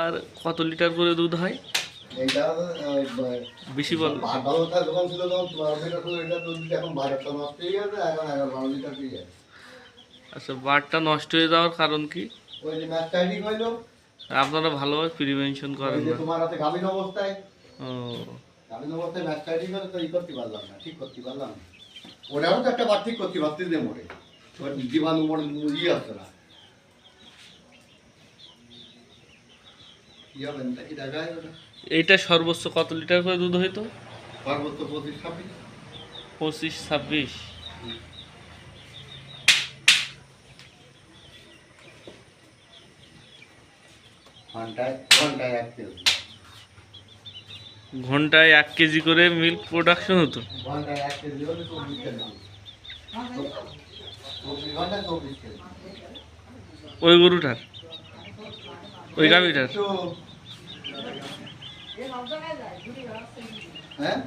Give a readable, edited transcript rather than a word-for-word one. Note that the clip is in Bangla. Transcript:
আর কত লিটার করে দুধ হয়? এটা বেশি বল। ভালো যখন ছিল তখন 12 লিটার করে এটা দুধ দিতে, এখন 12টা নষ্ট হয়ে গেছে, এখন 11-12 লিটার দিয়ে যায়। আচ্ছা, বারটা নষ্ট হয়ে যাওয়ার কারণ কি? ওই যে ম্যাচ টাইডিং হইলো, আপনারা ভালোভাবে প্রিভেনশন ওই করেন যে না। তোমার হাতে গাভিন অবস্থায়, ও গাভিন অবস্থায় ম্যাচ টাইডিং হলে তো ই করতে পারলাম না, ঠিক করতে পারলাম না। ওটাও তো একটা বার ঠিক করতে পারতিস যে মোড়ে, ওর জীবাণু মোড়ে ইয়ে আসছে না। কি হবে না কি জায়গায় ওটা? এইটা সর্বোচ্চ কত লিটার করে দুধ হইতো? সর্বোচ্চ 25-26। 25-26। ঘন্টায় ঘন্টায় 1 কেজি। ঘন্টায় 1 কেজি করে মিল্ক প্রোডাকশন হতো। ঘন্টায় 1 কেজি হলে 24 কেজি। 24 ঘন্টায় 24 কেজি। ওই গরুটার, ওই গাভীটার। হ্যাঁ